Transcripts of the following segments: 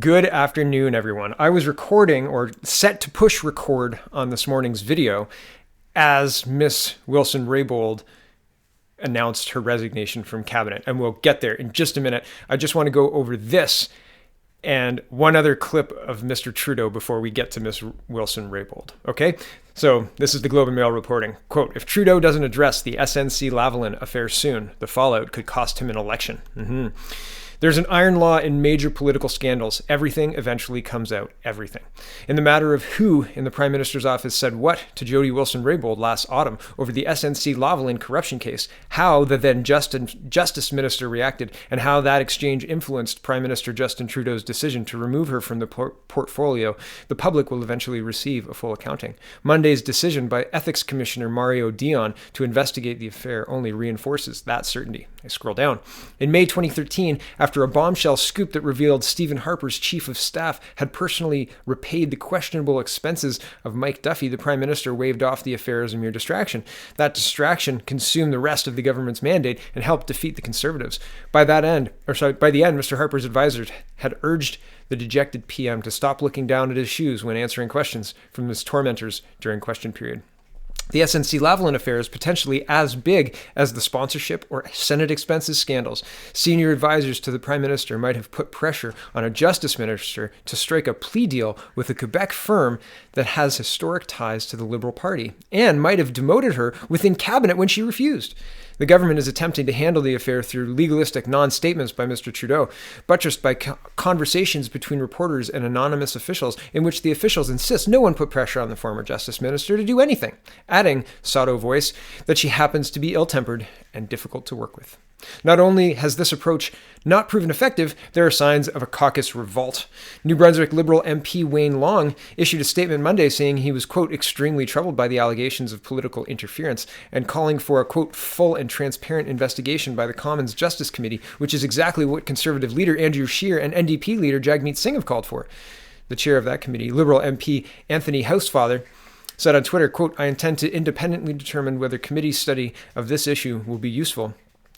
Good afternoon, everyone. I was recording or set to push record on this morning's video as Miss Wilson-Raybould announced her resignation from cabinet, and we'll get there in just a minute. I just want to go over this and one other clip of Mr. Trudeau before we get to Miss Wilson-Raybould. Okay? So this is the Globe and Mail reporting. Quote, if Trudeau doesn't address the SNC-Lavalin affair soon, the fallout could cost him an election. There's an iron law in major political scandals. Everything eventually comes out. Everything. In the matter of who in the Prime Minister's office said what to Jody Wilson-Raybould last autumn over the SNC-Lavalin corruption case, how the then Justice Minister reacted, and how that exchange influenced Prime Minister Justin Trudeau's decision to remove her from the portfolio, the public will eventually receive a full accounting. Monday's decision by Ethics Commissioner Mario Dion to investigate the affair only reinforces that certainty. I scroll down. In May 2013, after a bombshell scoop that revealed Stephen Harper's chief of staff had personally repaid the questionable expenses of Mike Duffy, the Prime Minister waved off the affair as a mere distraction. That distraction consumed the rest of the government's mandate and helped defeat the Conservatives. By the end, Mr. Harper's advisors had urged the dejected PM to stop looking down at his shoes when answering questions from his tormentors during question period. The SNC-Lavalin affair is potentially as big as the sponsorship or Senate expenses scandals. Senior advisors to the Prime Minister might have put pressure on a Justice Minister to strike a plea deal with a Quebec firm that has historic ties to the Liberal Party, and might have demoted her within cabinet when she refused. The government is attempting to handle the affair through legalistic non-statements by Mr. Trudeau, buttressed by conversations between reporters and anonymous officials in which the officials insist no one put pressure on the former Justice Minister to do anything, adding, sotto voice, that she happens to be ill-tempered and difficult to work with. Not only has this approach not proven effective, there are signs of a caucus revolt. New Brunswick Liberal MP Wayne Long issued a statement Monday saying he was, quote, extremely troubled by the allegations of political interference and calling for a, quote, full and transparent investigation by the Commons Justice Committee, which is exactly what Conservative leader Andrew Scheer and NDP leader Jagmeet Singh have called for. The chair of that committee, Liberal MP Anthony Housefather, said on Twitter, quote, I intend to independently determine whether committee study of this issue will be useful,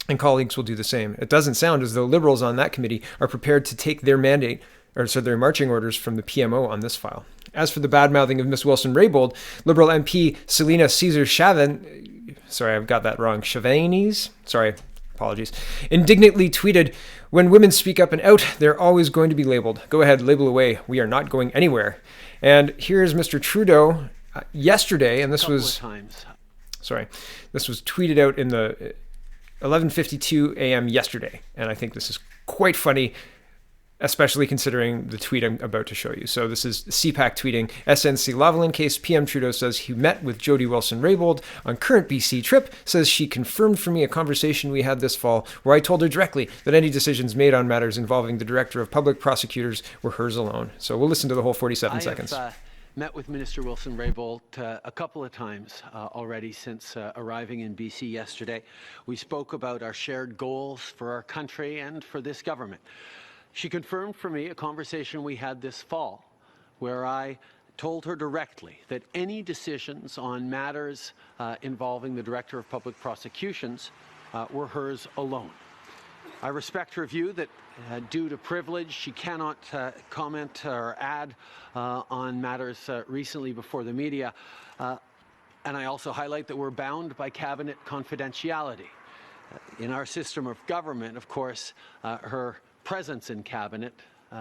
and colleagues will do the same. It doesn't sound as though Liberals on that committee are prepared to take their their marching orders from the PMO on this file. As for the bad-mouthing of Miss Wilson-Raybould, Liberal MP Selina apologies, indignantly tweeted, when women speak up and out, they're always going to be labeled. Go ahead, label away. We are not going anywhere. And here's Mr. Trudeau yesterday, and this was tweeted out in the 11:52 a.m. yesterday, and I think this is quite funny, especially considering the tweet I'm about to show you. So this is CPAC tweeting, SNC-Lavalin case, PM Trudeau says he met with Jody Wilson-Raybould on current BC trip, says she confirmed for me a conversation we had this fall where I told her directly that any decisions made on matters involving the Director of Public Prosecutors were hers alone. So we'll listen to the whole 47 seconds. Met with Minister Wilson-Raybould a couple of times already since arriving in BC yesterday. We spoke about our shared goals for our country and for this government. She confirmed for me a conversation we had this fall where I told her directly that any decisions on matters involving the Director of Public Prosecutions were hers alone. I respect her view that due to privilege, she cannot comment or add on matters recently before the media. And I also highlight that we're bound by cabinet confidentiality. In our system of government, of course, her presence in cabinet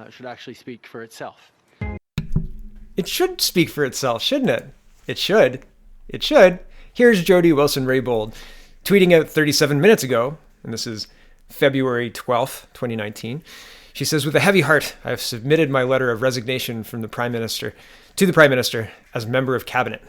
should actually speak for itself. It should speak for itself, shouldn't it? It should. It should. Here's Jody Wilson-Raybould tweeting out 37 minutes ago, and this is February 12th, 2019. She says, with a heavy heart, I have submitted my letter of resignation from the Prime Minister to the Prime Minister as member of Cabinet.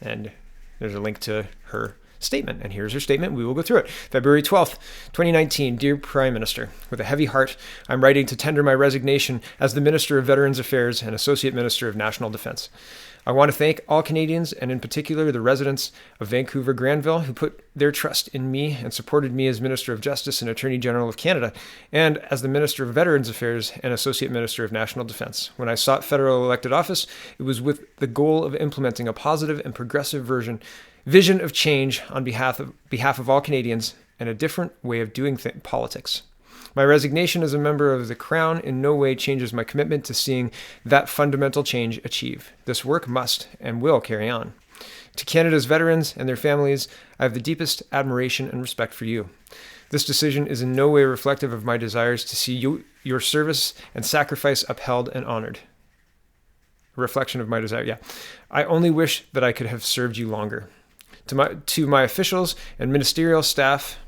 And there's a link to her statement. And here's her statement. We will go through it. February 12th, 2019. Dear Prime Minister, with a heavy heart, I'm writing to tender my resignation as the Minister of Veterans Affairs and Associate Minister of National Defence. I want to thank all Canadians, and in particular the residents of Vancouver Granville, who put their trust in me and supported me as Minister of Justice and Attorney General of Canada, and as the Minister of Veterans Affairs and Associate Minister of National Defence. When I sought federal elected office, it was with the goal of implementing a positive and progressive vision of change on behalf of all Canadians and a different way of doing politics. My resignation as a member of the Crown in no way changes my commitment to seeing that fundamental change achieved. This work must and will carry on. To Canada's veterans and their families, I have the deepest admiration and respect for you. This decision is in no way reflective of my desires to see your service and sacrifice upheld and honored. A reflection of my desire, yeah. I only wish that I could have served you longer. To my officials and ministerial staff,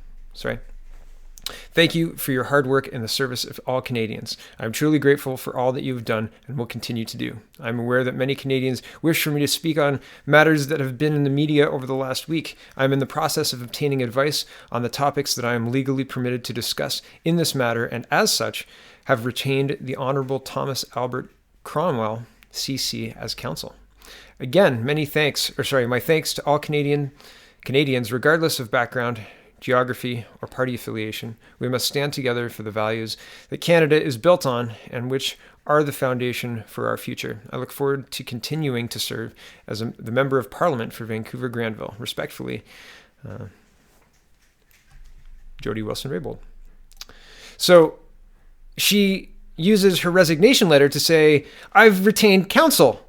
thank you for your hard work in the service of all Canadians. I'm truly grateful for all that you've done and will continue to do. I'm aware that many Canadians wish for me to speak on matters that have been in the media over the last week. I'm in the process of obtaining advice on the topics that I am legally permitted to discuss in this matter, and as such, have retained the Honorable Thomas Albert Cromwell, CC, as counsel. Again, my thanks to all Canadians, regardless of background, geography, or party affiliation. We must stand together for the values that Canada is built on and which are the foundation for our future. I look forward to continuing to serve as the Member of Parliament for Vancouver Granville. Respectfully, Jody Wilson-Raybould. So she uses her resignation letter to say, I've retained counsel.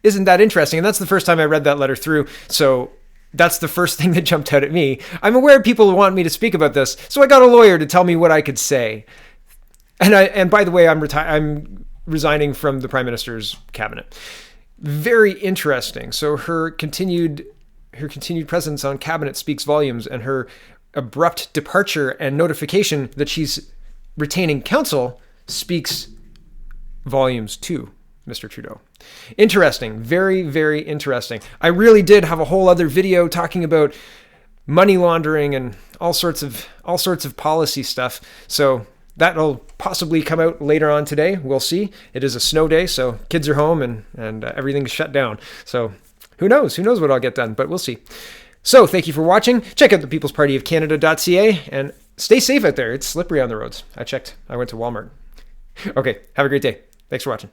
Isn't that interesting? And that's the first time I read that letter through. So that's the first thing that jumped out at me. I'm aware people want me to speak about this, so I got a lawyer to tell me what I could say. And by the way, I'm resigning from the Prime Minister's cabinet. Very interesting. So her continued presence on cabinet speaks volumes, and her abrupt departure and notification that she's retaining counsel speaks volumes too, Mr. Trudeau. Interesting. Very, very interesting. I really did have a whole other video talking about money laundering and all sorts of policy stuff. So that'll possibly come out later on today. We'll see. It is a snow day, so kids are home and everything's shut down. So who knows? Who knows what I'll get done, but we'll see. So thank you for watching. Check out thepeoplespartyofcanada.ca and stay safe out there. It's slippery on the roads. I checked. I went to Walmart. Okay. Have a great day. Thanks for watching.